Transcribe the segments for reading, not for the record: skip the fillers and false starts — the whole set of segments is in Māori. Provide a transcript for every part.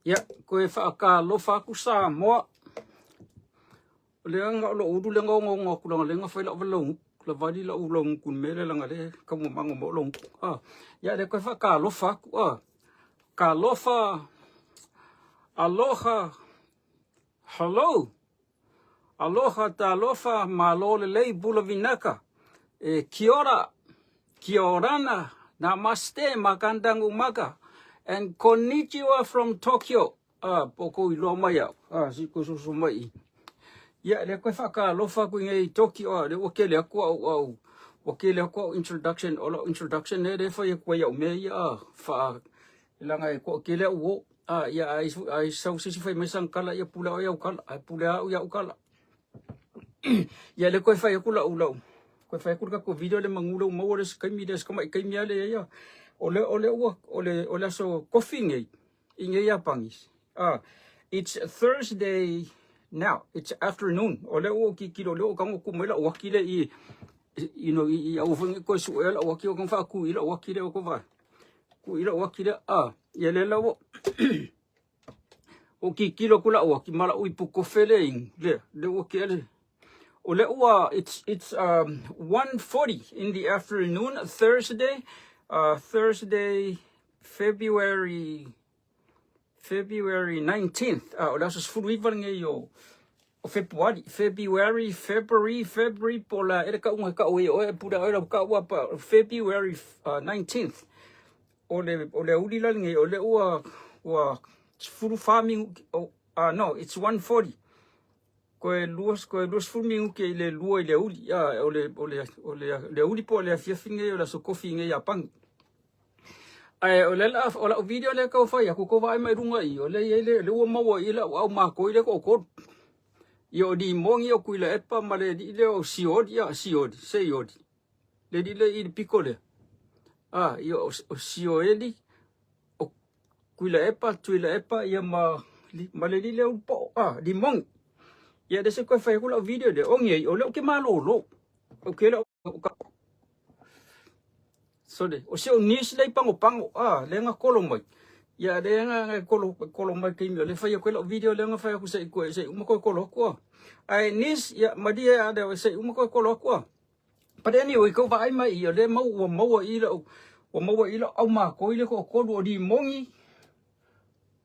Ya, koe whaakalofa aku Samoa. Leanga lo udu lenga ngongo kulanga lenga whaila walong. La vali la ulong kun mele langa le kamu mango mo long. Ya le koe whaakalofa aku. Kalofa. Aloha. Hello. Aloha ta alofa malo le lei bula vinaka. Kia ora. Kia orana. Namaste magandang umaga. And konnichiwa from Tokyo. Poko ilo maya. Siko susumai. Ya, le koe whakalofa ku ngai Tokyo. Le wakele aku au. Wakele aku au introduction. Ola introduction ne le whai koe au mea ia. Ilanga e koe kele au. Ya, ai sau sisi whai mesang kala ia pula au iau kala. Ai pula au iau kala. Ya, le koe whai aku lau lau. Koe whai aku ko video le mangulau mau le skaimi le skamai kaimi ale ia. Ole so coffee ngai. Inge ia pangis. It's Thursday now. It's afternoon. Ole o ki kilo le o kango kumela o wakile I I au fungi ko suela o wakio kan fa ku ila o wakile o ko va. Ku ila o wakile ya le lawo. O ki kilo kula o ki mala ui pu kofele ing le o kele. Ole o it's 1:40 in the afternoon Thursday. Thursday, February 19th. That's fulu ivan ngayo. February pola era ka unga ka o pura era ka wa February 19th. Ole ulila ngayo ole wa fulu farming no, it's 1:40. Koe luas fulu mingu ke le lua le uli le uli po le fiafinge o la so kofi nge ya pang. Ola video le ka fa ya ko vai mai runga I ole le o mawa ila au ma ko ile ko yo di mongi o kuila epa male di le o siodi le di le I pikole yo siodi o kuila epa tuila epa ya male di le o po di mongi. Ya dese ko fa ko video de ongi ole ke malolo o ke le so de o se o nis le pango lenga kolomai ya lenga kolomai ke mi le fa ko le video lenga fa ko se ko ko ai nis ya madia ada se ko ko but anyway ko vai mai I le mau ila au ma ko ile ko di mongi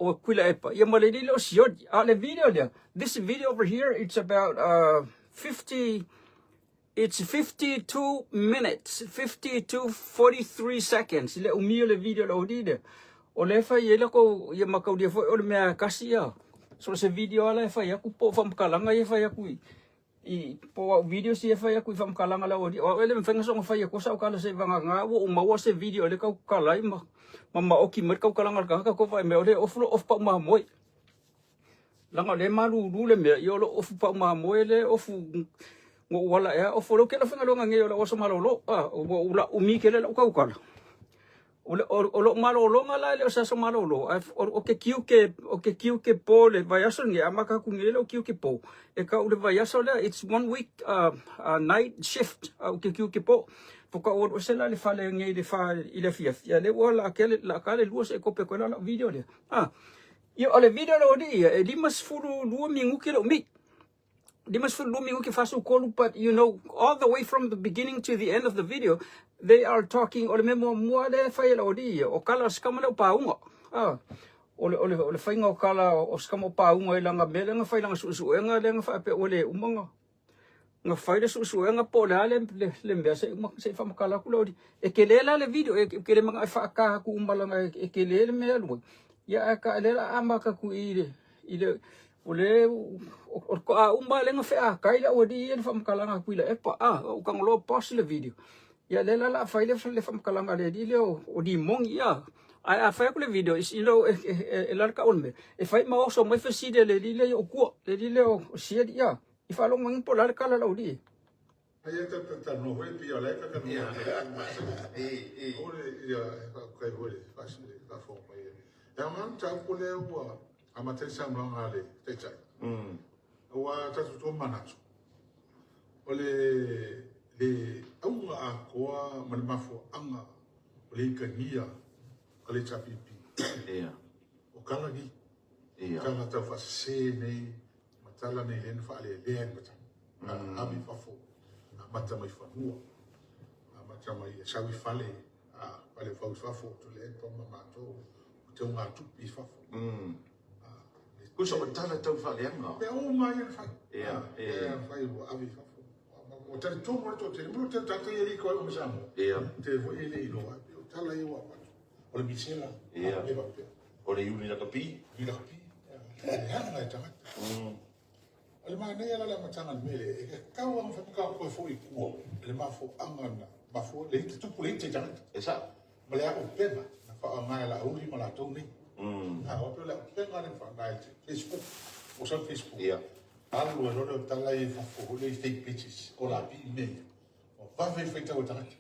o kuila epa ya male di lo siod le video there. This video over here it's about 52 minutes 43 seconds le umio le video lo di de o le fa ye ko ye makau dia fo o le mea kasia so se video ala fa ya ku po fam kalanga ye fa ya ku I po video si fa ya ku fam kalanga la o di o le mfenga so fa ya ko sa kala se vanga nga o mawa se video le ka kalai mama oki mer ka kalanga ka ko fa me o le off pa ma moi langa le malu le me yo lo off pa ma moi le off ngo wala ya o folo ke la fenga longa nge la o so malolo o la umi ke la ka ukala o lo malolo ngala le o sa so malolo o ke kiu ke po le vai aso nge amaka ku nge le o kiu ke po e ka o le vai aso le it's 1 week night shift o ke kiu ke po poka o se la le fale nge le fa ile fia ya le wala ke la ka le luos e ko pe ko la video le yo le video lo di e di mas furu lu mingu ke lo mi but you know, all the way from the beginning to the end of the video, they are talking ole memo muade faila odi o kala skama no paunga ole fainga o kala o skama paunga ilanga melanga faila susuenga lenga fa pe ole umanga nga faila susuenga pola le mbese se fa makala kulodi e kelela le video e kele manga fa ka ku umbalanga e kelele melu ya ka lela amaka ku ile ole o umba lenga fe kaila odi en fam kalanga kuila epa o kanglo post le video ya le la faile le fam kalanga le di le o di mong ya a fa le video is la ka onme e fa ma so mai fa si de le di le o ku le di le o si ya I fa lo mang po la kala la odi ai ta no ho pi ala ka ka ya ole ya ka ole fa si ka fo mai ya man ta ko le wa amate samlo ngale te chai wa ta tu manatu ole le au a ko man mafo anga ole ka nia ole chapipi o kala gi Tala tau whasase nei, matala nei lena whaale leang mata. Ami whafo, mata mai whanua. Mata mai sawi whale, whale whafo, tu le toma mātou, te unga tupi whafo. Kusa o tala tau whaleanga. Pea o mai ana whai. Whai o ami whafo. O tari tōmura tō te muro te tata i riko o misamo. Te vo ele i loa. O tala i wa watu. O le misela. O le iuni na kapi. Ila kapi. Hana ngai tangata. O le maa nei ala la matanga ni mele. E kau ang whamukau koe fo i kua. Le maa fo angana. Maa fo le hita tupu le hita tangata. E sa? Ma le ako pena. Na wha ngai la auri ma la tau nei. O peo le ako pena le wha ngai te Facebook. O sa Facebook. Alu e lona tala i whafo le fake pictures. O la pi mei. O whawhi whaita o tangata.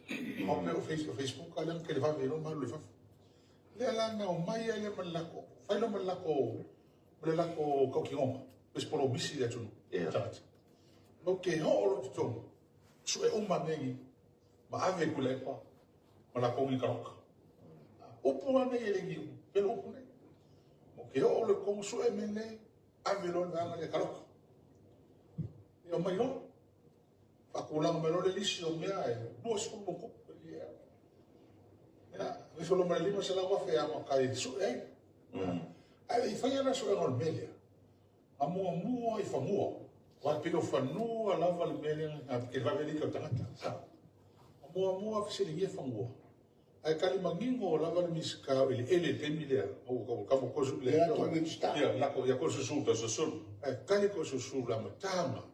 O peo Facebook ka leang ke le whawhi no malu le whafo. Le alanga o mai a le malako. Whailo malako. Le lako kau ki ngonga. Pes polo misi le tunu. Tangata. No ke ho olo te tonu. Su e uma nengi. Ma ave kule pa. Ma la kongi karoka. Upu ane e lengi. Pelo upu ne. Mo ke ho olo kongu su e mene. Ave lon danga le karoka. E o mai lo. Whakulanga me lo le lisi o mea e. Lua siku moko. Me solo me lima se la wafe ama kai su e. Ai fai ana so ngol melia. Amua mua I famua. Wa pelo fanua lava le melia ke va veli ka tangata. Sa. Amua mua ke se le famua. Ai kali mangingo lava le miska ele temilia. O ka ko su le. Ya la ko ya ko su su so su. Ai kali ko su su la matama.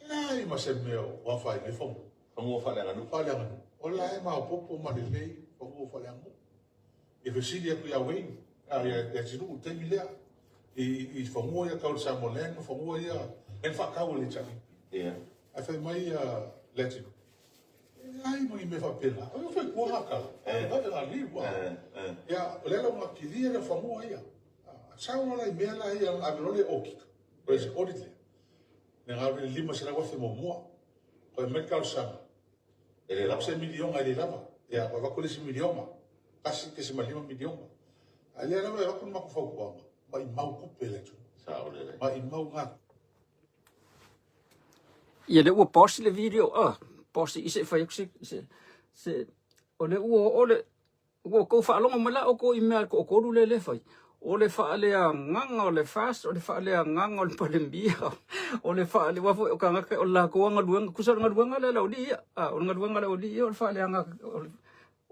Ai ma se meo wa fai le famua. Famua fa le nganu. Fa le nganu. Ola e ma popo ma le lei. Famua fa le nganu. E fesili ku ya wei. Ya tinu temilia. I famua ya kau sa molen, famua ya en fa kau le chami. Ai fai mai le tinu. Ai mo me fa pela. Ai foi ko haka. Va te la liwa. Ya le la ma kidia le famua ya. Sa wala I mela ya abrole oki. Pues audit. Ne ngave lima se la wa fe mo mo. Ko me kau sa. Ele la se milion ai lava. Ya va ko le se milion. Kasi ke se malima milion. Ali era vai com uma fogo vai mau cupele tu vai mau nga ia le ua post le video post I se fai se o le ua ko fa longa mala o ko email ko le fai o le fa le nganga o le fast o le fa le nganga o le palembia o le fa le wa o kanga o la ko nga duanga kusa nga duanga le o dia o nga duanga le o dia o fa le nga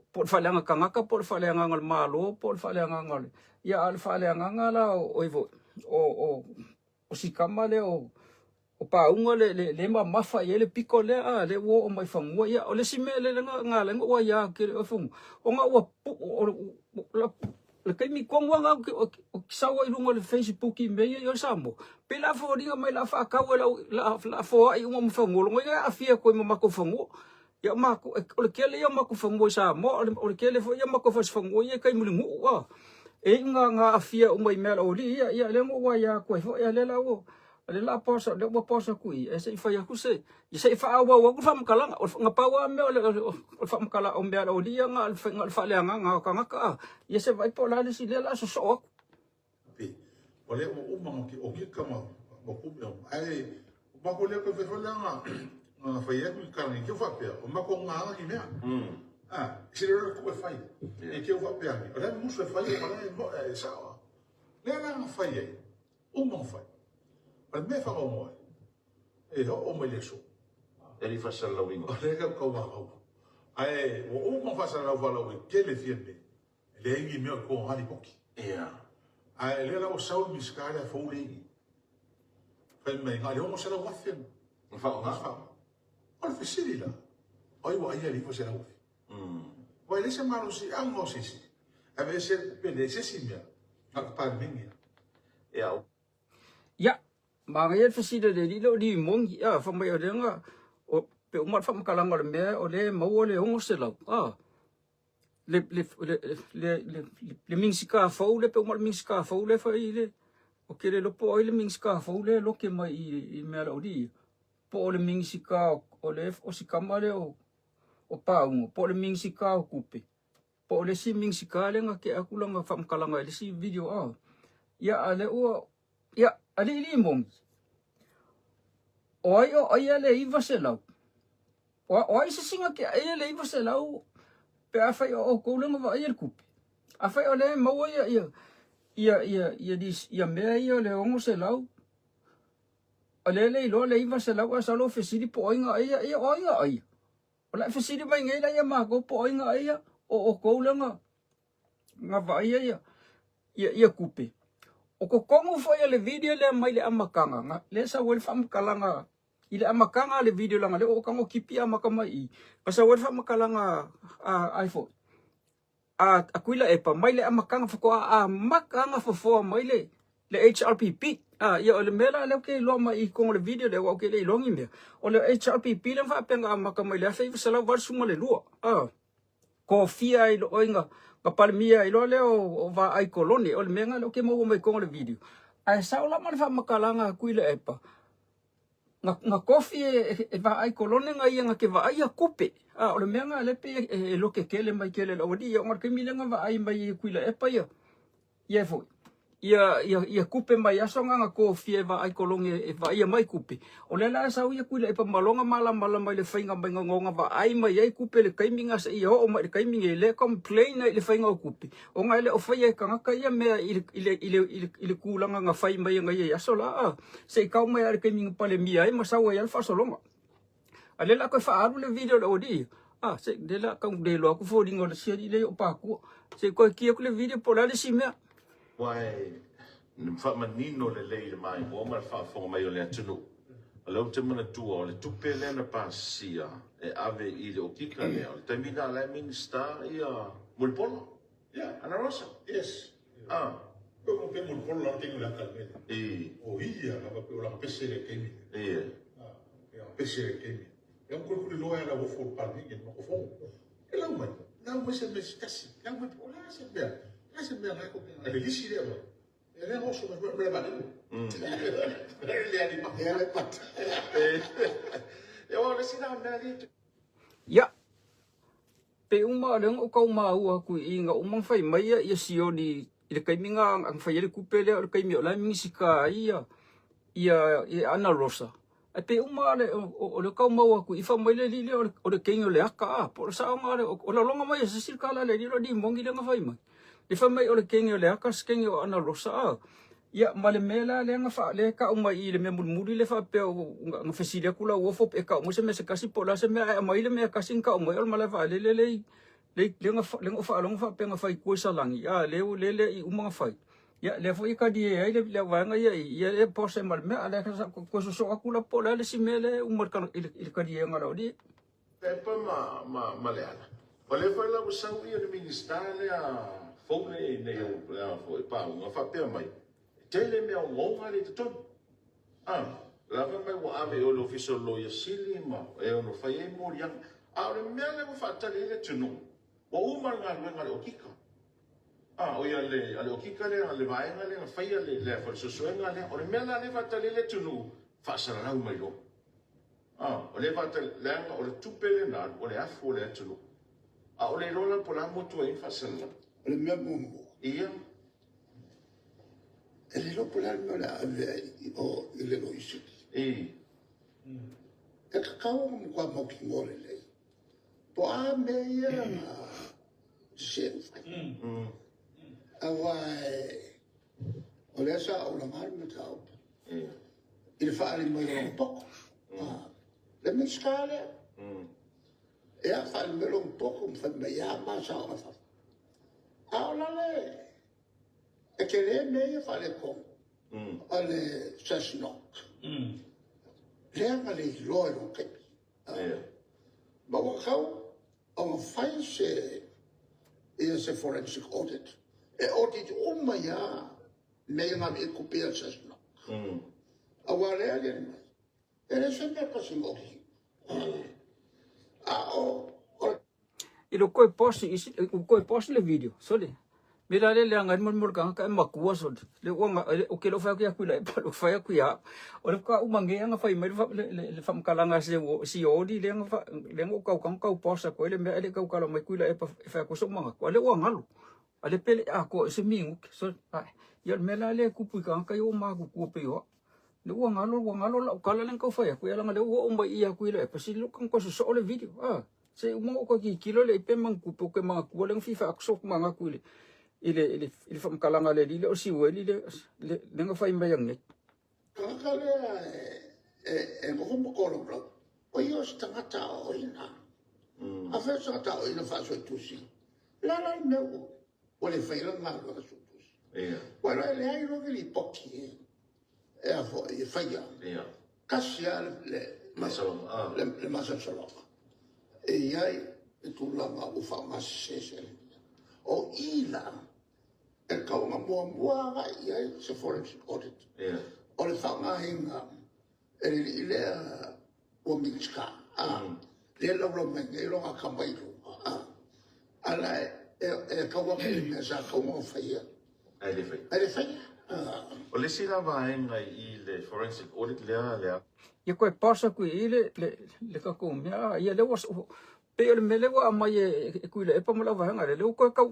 por falanga kangaka por falanga ngal malo por falanga ngal ya al falanga ngala o sikama le o paunga le mafa ye le piko le le wo o mai fangua ya o le simele le ngala ngo ya ke o fung o nga o le kai mi kongwa nga o kisawa I lunga le Facebook I me yo sambo pela fo ringa mai la fa ka la fo ai mo fangolo ngo ya afia ko mo mako fangu ya mako o le kele ya mako fango sa mo o le kele fo ya mako fa fango ye kai mulingu wa e nga afia o mai mela o li ya le mo wa ya ko fo ya le la o le la posa le mo posa ku e se fa ya ku se ya se fa wa ku fa mkala nga pa wa me o fa mkala o me o li nga fa le nga ka ya se vai po la le si le la so so pe o le o mo ki o ki kama mo ku ai ba ko le ko fe fa nga fai e kui karani ke wha pia, o mako ngā ki mea. Sire ko e whai, e ke wha pia ni. O rea musu e whai, o rea e sawa. Lea nga whai e, o mga whai. O me wha o moe, e ho o mai le so. E li whasala wingo. O rea kau wā hau. Ai, o mga whasala wala o ke le fiene, le ingi mea ko hani poki. Ai, lea la o saul miskare a fau le ingi. Whai mei, ngā le homo sara wafian. Wha o ngā? Al fesiri la. Oi wa ia li fo se la ufi. Wa le se malo si ango sisi. Ave se pele se simia. Ak par mingia. Ya, ma ye fesiri le li lo di mong ya fa mai o nga o pe umar fa makalanga le me o le mo le hongo se la. Le mingsika fa le pe umar mingsika fa le fa ile. O ke le lopo ile mingsika fa le lo ke mai I me la o di. Po le mingsika o le o sikama le o paungo po le mingsika o kupe po le si mingsika le nga ke aku langa fa mkalanga le si video ya ale o ya ali limong oi ale iva selau oi se singa ke ale iva selau pe afai o koulanga va ia kupi afai ole mau ia dis ia me ia le ongo selau ale le lo le iva selau a salo fesidi po inga ia oinga ai ola fesidi mai ngai la ia ma ko po inga ia o koulanga nga va ia kupi o ko kongo foi le video le mai le amakanga nga le sa wel fam kalanga ile amakanga le video langa le o kango kipi amakamai pasa wel fam kalanga iPhone akuila epa mai le amakanga fo makanga fo mai le HRPP ia le mela le ke lo mai kongo le video le o ke le longi me o le HRPP le fa penga amakamai le fa sala var suma le lo ko fia i lo inga ka palmia i lo le o va ai koloni o le menga lo ke mo mai kongo le video ai sa ola ma fa makalanga kuila epa nga kofi e va ai koloni nga ia nga ke va ai kupe o le menga le pe lo ke kele mai kele lo di o ngar ke milenga va ai mai kuila epa ia fo ia kupe mai aso nga kofi e va ai koloni e va ia mai kupe o le la sa ia kuila epa malonga mala mai le fainga mai ngonga va ai mai ai kupe le kaiminga sa ia o mai le kaiminga le complain le fainga kupe o nga le o fai ka ka ia me ile kulanga nga fai mai nga ia aso la se ka mai le kaiminga pale mia ai masa wa ia fa solonga ale la ko fa aru le video lo di se de la ka de lo ku fo dingo le sia di le o pa ku se ko ki ku le video po la le si me Wai, fa manino le lei le mai, o ma fa fo mai o le atunu. Alo te mana tua o le tupe le na pasia e ave i le okika le o. Te mina le minsta ia mulpolo. Yeah. Ana Rosa. Yes. Como que muy por la tengo la calme. O ia la pa la pese le kemi. Ya pese le kemi. Ya ko lo era o fo pa ni no o fo. E la mai. Na mo se me stasi. Ya mo por la se be. La se be la ko. Le lisi le mo. E le oso me ba ni. Le ani ma. Ya le pat. E o le sina na di. ya pe uma le o kau mau ku inga umang fai mai ia sio di ile kaiminga ang fai le kupele o kaimi o la misika ia Ana Rosa pe uma le o le kau mau ku ifa mai le li o le kengo le aka por sa nga le o la longa mai se sirkala le di mongi le nga fai mai le fa mai o le kengo le aka skengo Ana Rosa ya male mela le nga fa le ka uma i le me muri le fa pe nga fesile kula wo fo e ka mo se me se kasi pola se me mai le me kasi ka mo el mala fa le nga fa long fa pe nga fa ku sa lang ya le i uma nga fa ya le fo i ka di ai le va nga ya le po se mal me ale ka ko so akula pola le si me le umar ka il ka di nga lo di Pepa ma le ana. O le fa la usau i le ministale a fo le ne o fo pa nga fa pe mai. Tele me o ngonga le ton. La fa mai wa ave o l'ufficio lo yasili ma e o no fai e moriang. Le me le fa tale le tunu. Wa uma nga le okika. O ia le okika le vai nga le fai le fa so nga le o le me le fa tale le tunu. Fa sa na mai lo. O le fa tale le o le tupele na o le afu le tunu. O le rola po la moto e fa sa na. Le me mo. Ia El lo polar no la o le lo hizo. Te kakao mo kwa mo kingore le. Po a me ya se. Awai. O le sa o la mar me tau. Il fa ali mo un poco. Le me scale. E a fa me un poco, fa me ya ma sa o fa. Ahora le e che le me fa le con alle sesnok le anga le loero che ma wa kau o fai se forensic audit e audit uma ya me nga me kopia sesnok a wa le ale e se me ka singo ilo koi post le video sole mira le ngai mo ka makua so le o ke lo fa ku la pa lo fa ku ya o le ka umange nga fa mai le fam kalanga se si odi le nga ka post ko le me le ka lo mai ku la fa ku so manga ko le o ngalo Ale pele ako se mingu so ya mela le kupu ka ka yo ma ku pe yo le wa ngalo la kala len ka fa ya ku ya la le wo mai ia ku ile pa si lu kan ko so le video se mo ko ki kilo le pe man ku po ke ma ku le fifa akso ma nga ku ile fa mkalanga le o si we le nga fa imba yang ne Kakale ko mo ko lo o yo sta ngata o ina a fe sa ta o ina fa so tusi la no o le fa ina ma lo so tusi bueno le ai lo che li pochi a fo e fa ya kasia le Masalo. le masa solo e ai tu la ma o fa ma se o ila e ka nga mo ga ia se forensic audit o le whangahinga e le o minska le lo me e lo ka mai ala e ka wa me sa ka mo faia Ele faia O le sila vaenga I le forensic audit lea. ia koe pasa ku ile le ka ko mea ia le was pe le mele wa mai e ku le pa mala va nga le ko ka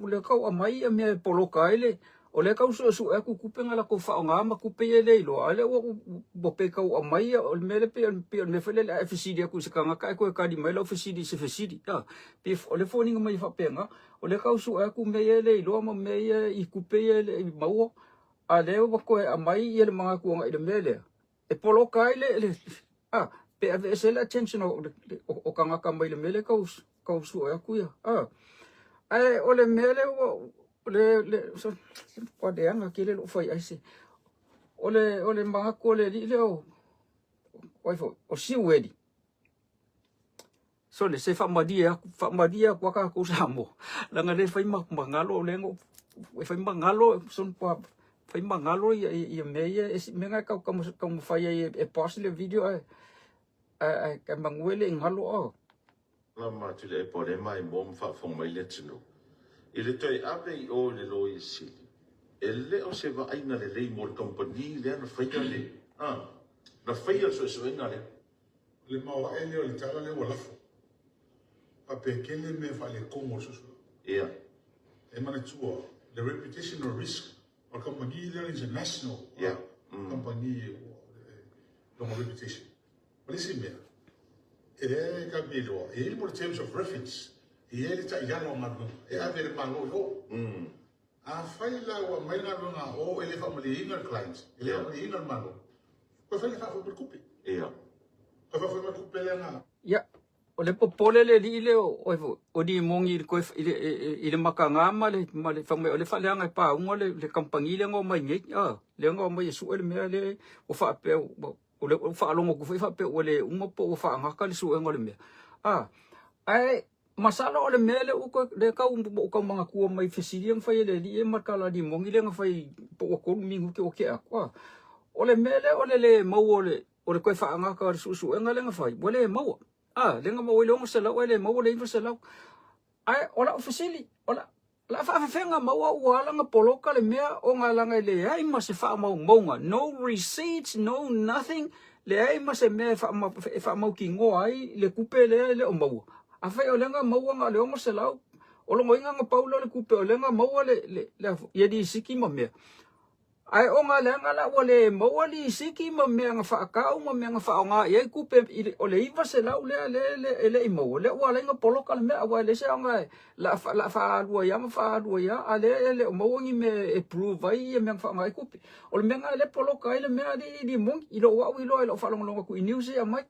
mai e me poloka ile o le ka su e ku penga la ko fa nga ma ku pe le lo ale o bo pe ka mai o le mele pe me fele la FCD ku se ka nga ka ko ka di mai lo FCD se FCD pe o le phone mai fa penga o le ka su e ku me le lo ma me I ku pe le mau ale o ko mai ile mga ku nga ile mele e poloka ile pe ave se la attention o kanga kambai le mele kau su ya kuya ai o le mele o le so pa de anga kile lo fai ai se o le manga ko le le o fo o si wedi so le se fa madia kwa ka ku samo la nga le fai mangalo le ngo fai mangalo son pa fai mangalo ia meia me nga ka mo fai e post le video ka manguele ngalo o La matu le pore mai mom fa fong mai le tino. Ile toi ape o le lo isi. Ele o se va aina le lei mor compagnie le na faia le. Na faia so ina le. Le mau ele o le tala le wala fo. Pa pe kele me fa le komo so. Ia. E mana tua the reputational risk o compagnie le international. Ia. Compagnie no reputation. Mas esse mesmo. Ele cabelo, ele por terms of reference, ele tá já não marcou. É a ver malo yo. A faila o mais na rua o ele family inner client, ele é inner malo. Ko fa fa por coupe. Ia. Ko fa por coupe le na. ya o le popole le ile o di mongi ko ile makanga male fa me o le fa le nga pa un le kampangi le ngo mai ngi le ngo mai su le me le o fa pe o le fa longo ku fa pe o le un po o fa nga ka le su ngo le me ai masala o le mele o ko le ka o ka mga ku mai fisiliang fa le di e markala di mongi le nga fa po ko mingu ke o ke akwa o le mele o le mau o le ko fa nga ka su nga le nga fa o le mau le nga mau le ngo sala o le mau le fa sala ai ola fisili ola la fa nga mau o ala nga poloka le mea o nga langa le ai ma se fa mau nga no receipts no nothing le ai ma se me fa mau ki ngo ai le kupe le o mau a fa o le nga mau nga le ngo sala o lo nga paulo le kupe o le nga mau le ye di siki ma me ai o nga lenga la wale mo wali siki ma me nga fa ka ma me nga fa nga ye kupe o le iva se la le mo le wala nga polo kal me wa le se nga la fa do ya ale le mo ngi me approve ai me fa nga kupe o le me nga le polo ka le me di mong i lo wa wi lo fa long ku i news ya mai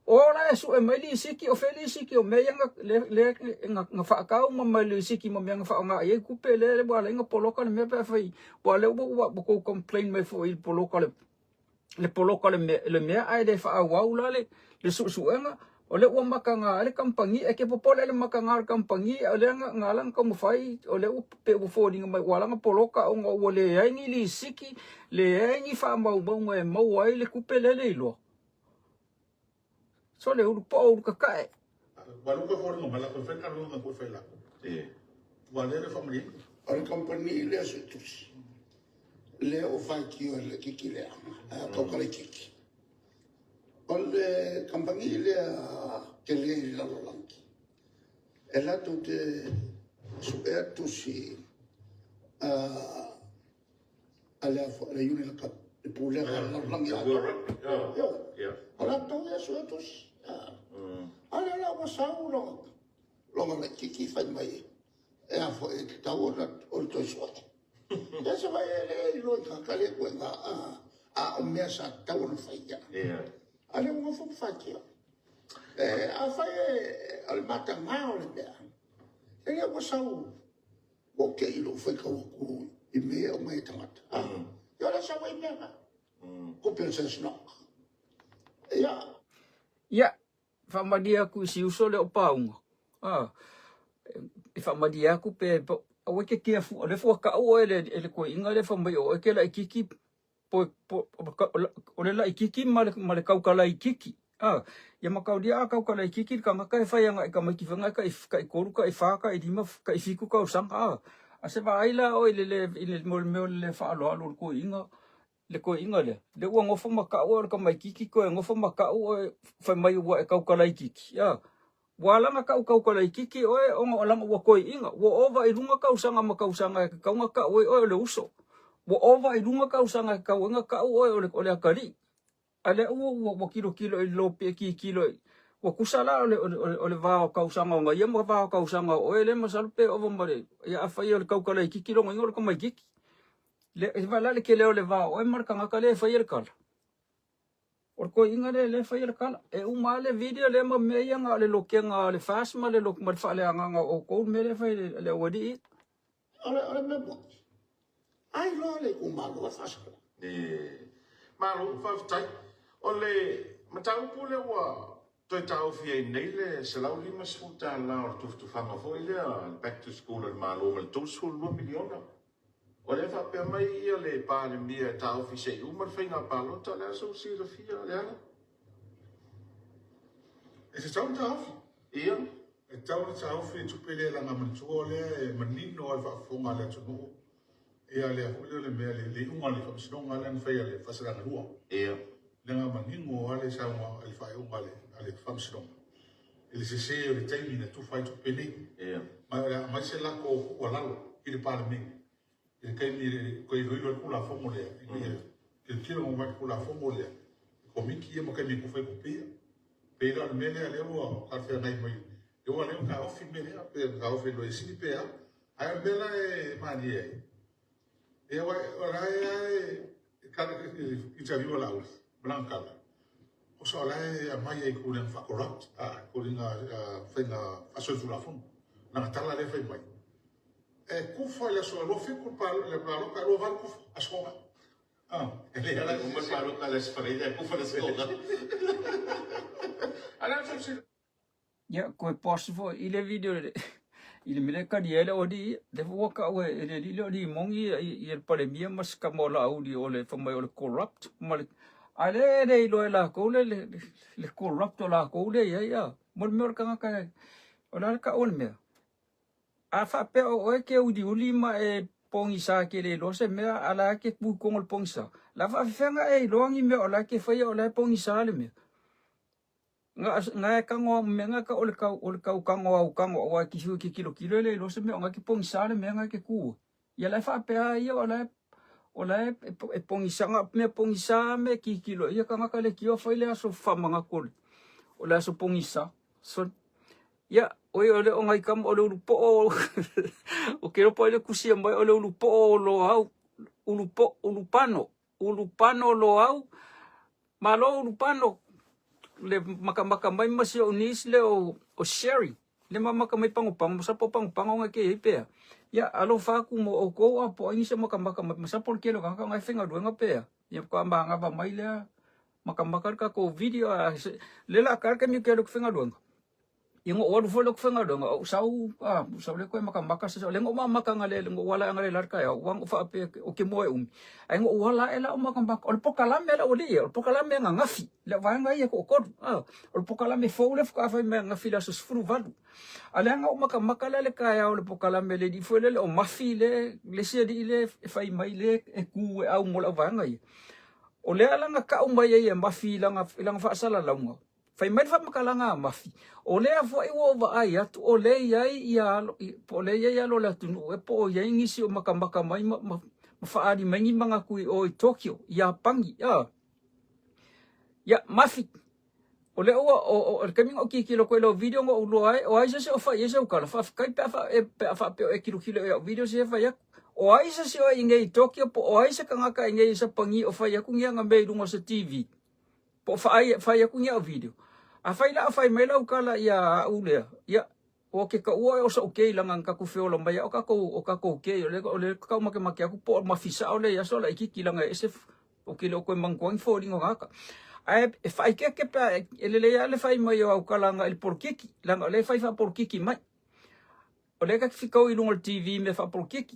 ora su e mai siki o feli siki o me nga le nga fa ka ma mai siki ma me nga fa nga ye kupe le wala nga polo kal me pa fa wala bo complain me fo il poloka le me ai de fa wa ula le su nga o le wa makanga le kampangi e ke popole le makanga kampangi o le nga lang ka mo fai o le pe bo fo dinga mai wala nga poloka o nga wole ai ni li siki le ai ni fa mau mo ai le kupe le lo so le u po ka kai Baru ka for no mala ko fa ka no ko fa la. Wala le family. o compagnie le so tusi le o fa ki o le kiki le ko ka le kiki o le compagnie le ke le la lanki e la tutte su tusi Ala fo la yuni la kap pule ka lang ya yo ala to ya so tos ala la wa sau lo la kiki fa mai e a fo e ta ora o to so ya se vai e lo ka le ko a o me sa ta ora fa ya ala mo fo fa ya a fa e al mata ma o le e ya wa sau o ke ilo fa ka ku i me o mai tamata yo la sa vai me ko pensa sno ya famadia ku si uso le opaunga famadia ku pe o ke fu le fo ka o ele ko inga le famai o ke la ikiki o le la ikiki ma le kaukala ikiki ya makaudia kaukala ikiki ka ngaka fa yang ka mai ki fanga ka koru ka fa ka i dima ka fiku ka usanga ase va ila o ile mol le fa lo ko inga le ko inga le wa ngofo maka o ka mai kiki ko ngofo maka o fa mai wa ka kala kiki ya wala nga ka kala kiki o o la wa ko inga wo ova i lunga ka usanga maka usanga ka nga ka o le uso wo ova i lunga ka usanga ka nga ka o le akali ale o kilo i lo pe kilo wa kusala le va ka usanga nga ye mo va ka usanga o le masalpe o mare ya fa yo ka kala kiki lo ngol ko mai kiki le va la le ke le va o marka nga kale fa yer kala or ko inga le fa yer kala e uma le video le ma me nga le lo ke nga le fast ma le lo ma fa le nga o ko me le fa le wadi ala me bo ai lo le uma lo fa sa ma lo fa tai o le matau pule wa toi tau fie nei le se lau lima sfuta la or tu fanga fo ile back to school al malo mal tu sul 2 miliona o le fa pe mai ia le pa le mia tau fi se umar finga palo ta le so si le fia le ana e se tau tau ia e tau fi tu pele la nga man tu le manino al fa fonga le tu ia le hule le me le unga le fa sno le fa le fa sa nga lua ia le nga manino ale sa nga al fa unga le fa sno ele se le taimi na tu fa tu pele ia ma se la ko o lalo i le pa le mingi e kai mi ko i lo kula fomo le ke kilo mo mai kula fomo le ko mi ki mo kai mi ko fai ko pe la mele ale o ka fe nai mai e o ale ka ofi mele pe ka ofi lo si pe a mela e mani e wa ora e ka ki ta vivo la blanca o so la e mai e ko le fa corrupt ko ringa fa na aso sulla fomo na tala le fai mai e kufa le so lo fiku pa le palo ka lo val kufa asoma ele ala como palo ka le sfrida kufa le skoga ala so si ya ko possible ile video ile mele ka diele odi de woka we ile ile di mongi il pare mia mas ka mola audio ole famai ole corrupt mal ale de lo la ko le corrupt la ko de ya mol mer ka ka ola ka on me a fa pe o ke uli ma e pongi sa ke le lo se me ala ke pu ko ngol pongi sa la fa fenga e longi me ola ke fa yo la pongi sa le me nga ka ngo me nga ka ole ka ka ngo wa ki hu ki kilo le lo se me nga ke pongi sa le me nga ke ku ya la fa pe a yo ola e pongi sa nga me pongi sa me ki kilo ya ka nga ka le ki o fa ile so fa manga ko ola so pongi sa so ya oi ole o ngai kam ole ulupo o kero po ile kusia mai ole ulupo lo au ulupano lo au malo ulupano le makamaka mai masi o nis le o sherry le mamaka mai pangupang sa po pangupang nga ke ipe ya alo fa ku mo o ko apo ini sa makamaka masa por kelo ka nga fenga do nga pe ya ko amba nga ba mai le makamaka ka ko video le la ka mi kelo fenga do Ingo walu folo kfenga do nga sau le ko makamaka sa le ngo mamaka ngale ngo wala ngale larka ya wang fa pe o ke moe ai ngo wala ela o makamaka o pokalame la oli o pokalame nga ngafi le vanga ye ko o pokalame fo le fa fa me ngafi la sus fru vadu ale nga o makamaka le ka ya o pokalame le di fo le o mafi le se di le fa mai le e ku au mo la vanga ye o le ala nga ka o mai ye mafi la nga fa sala la ngo Fai mai fa makalanga mafi. O lea fo e wo va ai atu o le yai ia po le yai alo la tunu e po yai ngisi o makamaka mai ma fa ari mengi manga kui o Tokyo ia pangi ya mafi. O le o kami o kilo ko lo video ngo ulo ai o ai se o fa yese o kala fa kai fa pe e kilo e video se fa ya o ai se o inge Tokyo po o ai se kanga ka inge sa pangi o fa ya ku ngia ngambe lungo sa TV. Po fa ya ku ngia o video. A fai mai lau kala ia ulea. Ia o ke ka ua o sa okay lang ang kakufeola mai o ka okay o le ka make aku po mafisa o le ya so la ikiki lang e se o ke lo ko mangkuang fo dingo ngaka. Ai e fai ke pa ele le fai mai o kala nga el porkiki lang le fai fa porkiki mai. O le ka fikau i lungo TV me fa porkiki.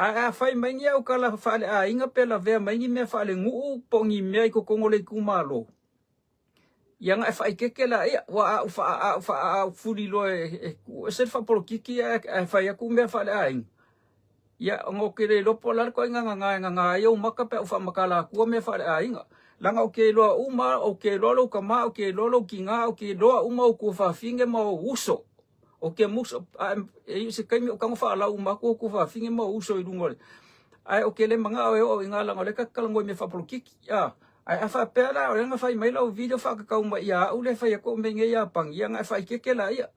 A fai mai ngia o kala fa le a inga pela vea mai ngi me fa le ngu pongi me ko kongole kumalo. Yang fa ikeke la ia wa fa fuli lo e se fa por kiki fa ya ku me fa la ai ya ngo kere lo polar ko nga yo maka pe fa makala ku me fa la ai langa o ke lo uma o ke lo kama o ke lo kinga o ke lo uma ku fa finge mo uso o ke muso e se kai mi o ka fa la uma ku fa finge mo uso i dungole ai o ke le manga o inga langa le ka kalango me fa por kiki ya ai fa pela o nga fai mai lo video fa ka uma ia o le fai ko me nge ia pang ia nga fai ke la ia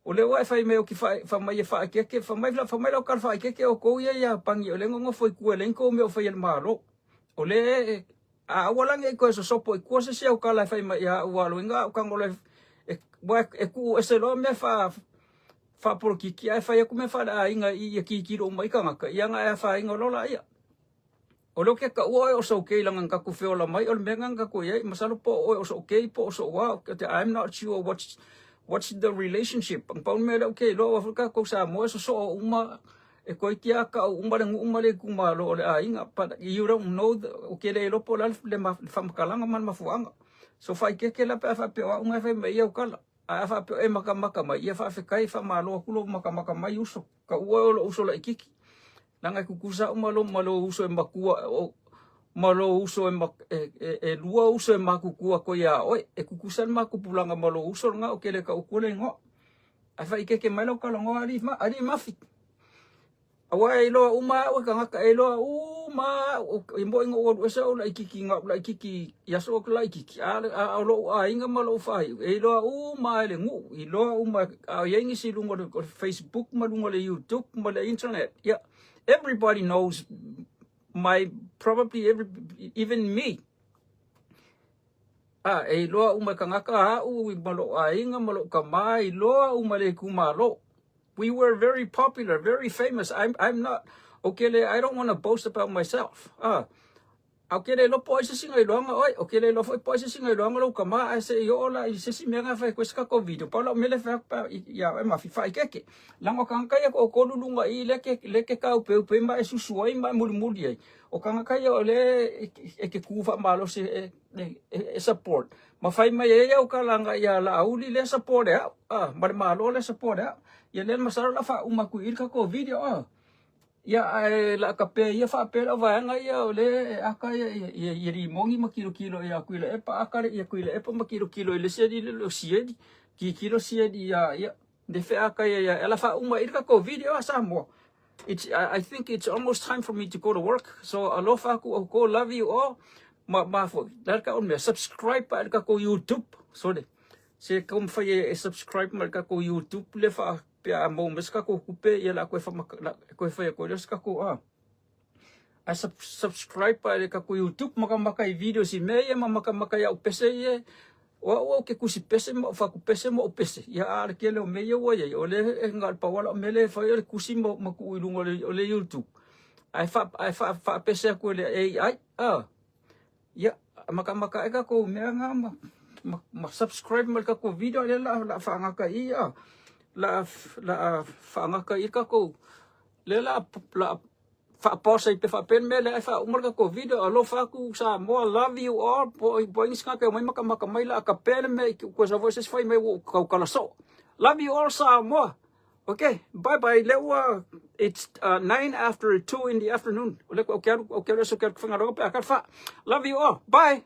o le wa fai me o ki fa mai fa ke fa mai lo ka fa ke o ko ia pang o le ngo foi ku le ko me o fai el malo o le a wala nge ko so po ko se o ka la fai mai ia o lo nga o ka ngole e ku se lo me fa por ki ai fai ku me fa da inga i ki ro mai ka nga ia nga fa ngolo la ia o lo ke ka o so okay lang ang kakufeola mai o mengang ka ko ye masalo po o so okay po so wow I'm not sure what's the relationship ang paun me okay lo Africa ko sa mo so uma e ko kia ka uma le kumalo le ainga but you don't know okay le lo po le fam kalanga man mafuanga so fai ke la pa fa pe unga fa me yo kala a fa pe e maka mai ia fa kai fa malo kulo maka mai uso ka o uso la ikiki langa kukusa malo uso e makua o malo uso e lua uso e makukua ko ya o e kukusan makupulanga malo uso nga o kele ka ukule ngo afa ikeke malo ka ngo ali mafi awa elo uma o ka ngaka elo uma o imbo ngo o so la ikiki nga la ikiki ya so la ikiki a lo a inga malo fai elo uma le ngu elo uma a yengi silungo ko Facebook malungo le YouTube mo le internet ya everybody knows even me. E loa uma kangaka malo ainga malo kamai loa uma le kumalo. We were very popular, very famous. I'm not okay. I don't want to boast about myself. Okay le lo po se singa ilonga oi okay le lo po se singa ilonga lo kama se yo la se si menga fa ko ska ko video pa lo mele fa ya ma fi fa keke lango kanga ya ko lulunga i leke ka pe ma e susuai ma muli ai o kanga ya le e ke ku fa malo se support ma fai ma ya o kalanga ya la uli le support ya malo le support ya le masara la fa uma ku ir ka ko video ya la kape ya fa pela va nga ya ole aka ya ri mongi makilo ya kuila e pa aka ya kuila e pa makilo le se di lo siedi ki kilo siedi ya de fe aka ya la fa uma irka ko video samo I think it's almost time for me to go to work so alofa ko love you all ma fo dar ka on me subscribe pa ka ko YouTube so de se kom fa subscribe ma ka ko YouTube le fa pia mo meska ko kupe ya la ko fa ko ska ko subscribe pa ka ko YouTube maka video si me ya maka ya upese ye o ke ku si pese mo fa ku pese mo upese ya ar ke le me yo ya ole ngal pa wala me le fa ku si mo ku ilungo le YouTube ai fa pese ko le ai ya maka ka ko me nga ma subscribe mo ka ko video la fa nga ka la fa nga ka ika ko le la fa posa pe fa pen me le fa umar ka ko video alo fa ku sa mo love you all po ska ka mai maka mai la ka pen me ko sa voices fa me ka kala so love you all sa mo okay bye lewa it's 9 after 2 in the afternoon okay so ka fa love you all bye